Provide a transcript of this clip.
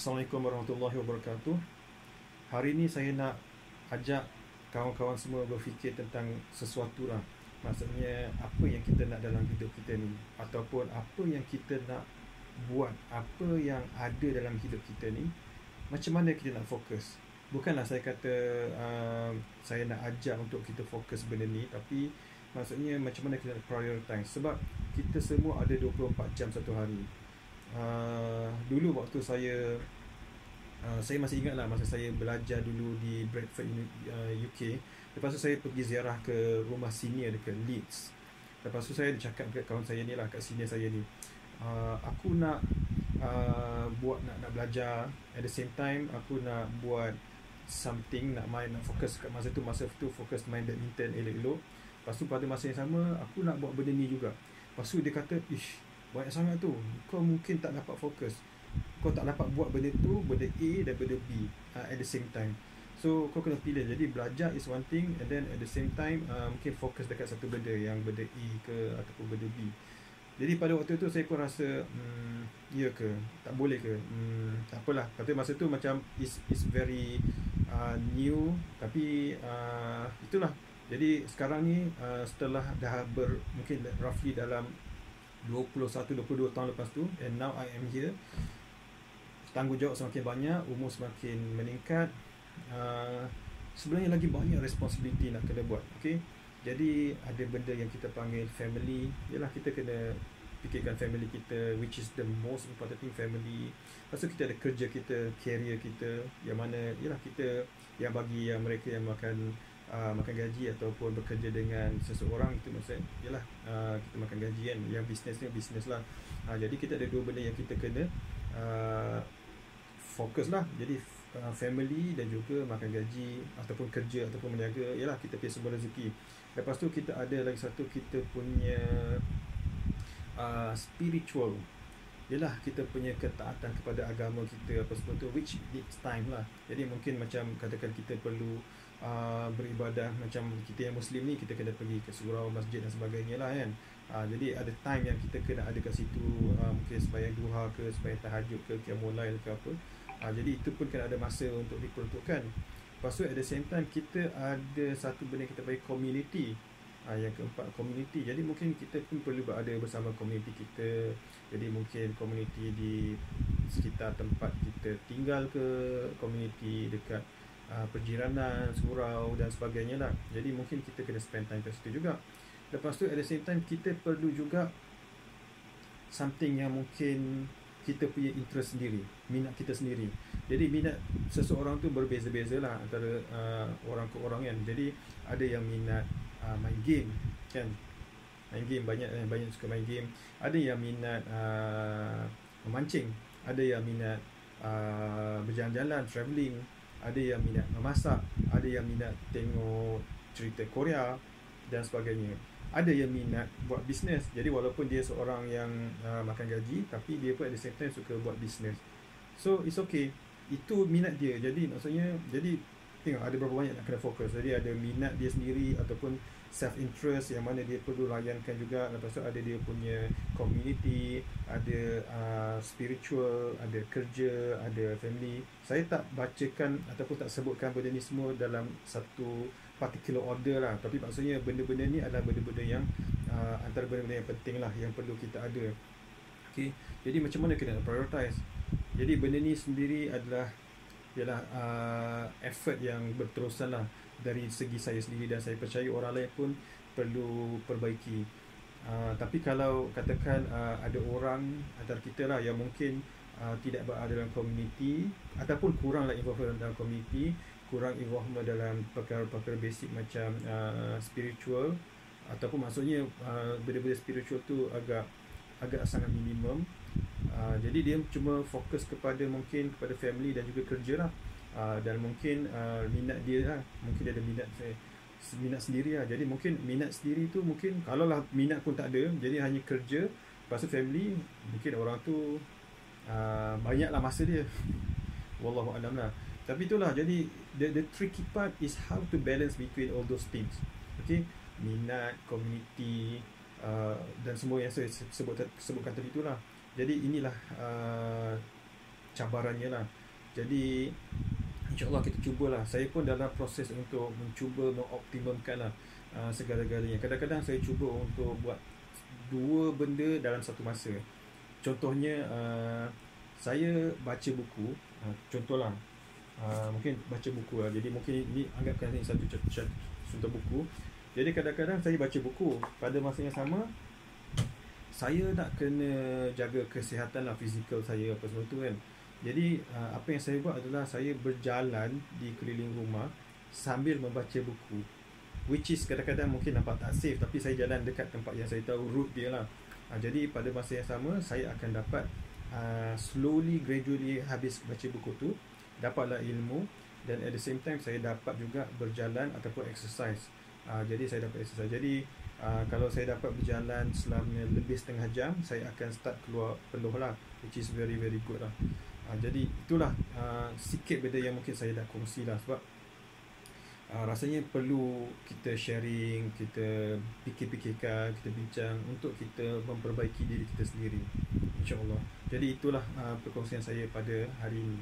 Assalamualaikum warahmatullahi wabarakatuh. Hari ini saya nak ajak kawan-kawan semua berfikir tentang sesuatu lah. Maksudnya apa yang kita nak dalam hidup kita ni, ataupun apa yang kita nak buat, apa yang ada dalam hidup kita ni, macam mana kita nak fokus. Bukanlah saya kata saya nak ajak untuk kita fokus benda ni, tapi maksudnya macam mana kita nak prioritize. Sebab kita semua ada 24 jam satu hari. Dulu waktu saya masih ingat lah masa saya belajar dulu di Bradford UK. Lepas tu saya pergi ziarah ke rumah senior dekat Leeds. Lepas tu saya cakap dekat kawan saya ni lah, kat senior saya ni, aku nak nak belajar. At the same time aku nak buat something, nak fokus kat masa tu fokus main badminton elok-elok. Lepas tu pada masa yang sama aku nak buat benda ni juga. Lepas tu dia kata, ish, banyak sangat tu, kau mungkin tak dapat fokus, kau tak dapat buat benda tu, benda A dan benda B at the same time. So kau kena pilih. Jadi belajar is one thing, and then at the same time mungkin fokus dekat satu benda, yang benda A ke ataupun benda B. Jadi pada waktu tu saya pun rasa ya ke, tak boleh ke, tak apalah. Kata masa tu macam is very new. Tapi itulah. Jadi sekarang ni setelah dah mungkin roughly dalam 21-22 tahun lepas tu, and now I am here, tanggungjawab semakin banyak, umur semakin meningkat, sebenarnya lagi banyak responsibility nak kena buat. Okay? Jadi ada benda yang kita panggil family. Yalah, kita kena fikirkan family kita, which is the most important thing, family. Lepas tu kita ada kerja kita, career kita, yang mana yalah kita yang bagi yang mereka yang makan gaji ataupun bekerja dengan seseorang, itu maksudnya yalah kita makan gaji kan. Yang bisnes lah. Jadi kita ada dua benda yang kita kena fokus lah. Jadi family dan juga makan gaji ataupun kerja ataupun meniaga, yalah kita punya sumber rezeki. Lepas tu kita ada lagi satu, kita punya spiritual. Yalah kita punya ketaatan kepada agama kita, apa semua tu, which needs time lah. Jadi mungkin macam katakan kita perlu beribadah, macam kita yang Muslim ni, kita kena pergi ke surau, masjid dan sebagainya lah kan. Jadi ada time yang kita kena ada kat situ, mungkin sembahyang duha ke, sembahyang tahajud ke, qiyamul lail ke apa. Jadi itu pun kena ada masa untuk diperuntukkan. Lepas tu at the same time kita ada satu benda kita panggil community. Yang keempat, community. Jadi mungkin kita pun perlu berada bersama community kita. Jadi mungkin community di sekitar tempat kita tinggal ke, community dekat perjiranan, surau dan sebagainya lah. Jadi mungkin kita kena spend time kat situ juga. Lepas tu at the same time kita perlu juga something yang mungkin kita punya interest sendiri, minat kita sendiri. Jadi minat seseorang tu berbeza-beza lah antara orang ke orang kan. Jadi ada yang minat main game kan, main game, banyak suka main game. Ada yang minat memancing, ada yang minat berjalan-jalan, travelling, ada yang minat memasak, ada yang minat tengok cerita Korea dan sebagainya. Ada yang minat buat bisnes. Jadi walaupun dia seorang yang makan gaji, tapi dia pun at the same time suka buat bisnes. So it's okay, itu minat dia. Jadi maksudnya, jadi tengok ada berapa banyak nak kena fokus. Jadi ada minat dia sendiri ataupun self interest yang mana dia perlu layankan juga. Lepas tu ada dia punya community, ada spiritual, ada kerja, ada family. Saya tak bacakan ataupun tak sebutkan benda ni semua dalam satu particular order lah, tapi maksudnya benda-benda ni adalah benda-benda yang antara benda-benda yang penting lah, yang perlu kita ada. Okay? Jadi macam mana kita nak prioritize. Jadi benda ni sendiri adalah ialah effort yang berterusan lah dari segi saya sendiri, dan saya percaya orang lain pun perlu perbaiki. Tapi kalau katakan ada orang antara kita lah yang mungkin tidak berada dalam community, ataupun kurang lah involved dalam community, kurang involvement dalam perkara-perkara basic macam spiritual, ataupun maksudnya benda-benda spiritual tu agak sangat minimum. Jadi dia cuma fokus kepada mungkin kepada family dan juga kerja lah. Dan mungkin minat dia lah, mungkin dia ada minat sendiri lah. Jadi mungkin minat sendiri tu, mungkin kalau lah minat pun tak ada, jadi hanya kerja. Lepas tu family, mungkin orang tu banyaklah masa dia. Wallahu alam lah. Tapi itulah, jadi the tricky part is how to balance between all those things. Okay, minat, community, dan semua yang saya sebutkan tadi itulah. Jadi inilah cabarannya lah. Jadi InsyaAllah kita cubalah. Saya pun dalam proses untuk mencuba mengoptimumkan lah segala-galanya. Kadang-kadang saya cuba untuk buat dua benda dalam satu masa. Contohnya saya baca buku. Contohlah mungkin baca buku lah. Jadi mungkin ini anggapkan ini satu contoh buku. Jadi kadang-kadang saya baca buku, pada masa yang sama saya nak kena jaga kesihatan lah, fizikal saya apa semua tu kan. Jadi apa yang saya buat adalah saya berjalan di keliling rumah sambil membaca buku, which is kadang-kadang mungkin nampak tak safe, tapi saya jalan dekat tempat yang saya tahu route dia lah. Jadi pada masa yang sama saya akan dapat slowly, gradually habis baca buku tu, dapatlah ilmu, dan at the same time saya dapat juga berjalan ataupun exercise. Jadi saya dapat exercise. Jadi kalau saya dapat berjalan selama lebih setengah jam, saya akan start keluar peluh lah, which is very very good lah. Jadi itulah sikit benda yang mungkin saya dah kongsi lah. Sebab rasanya perlu kita sharing, kita fikir-fikirkan, kita bincang untuk kita memperbaiki diri kita sendiri, InsyaAllah. Jadi itulah perkongsian saya pada hari ini.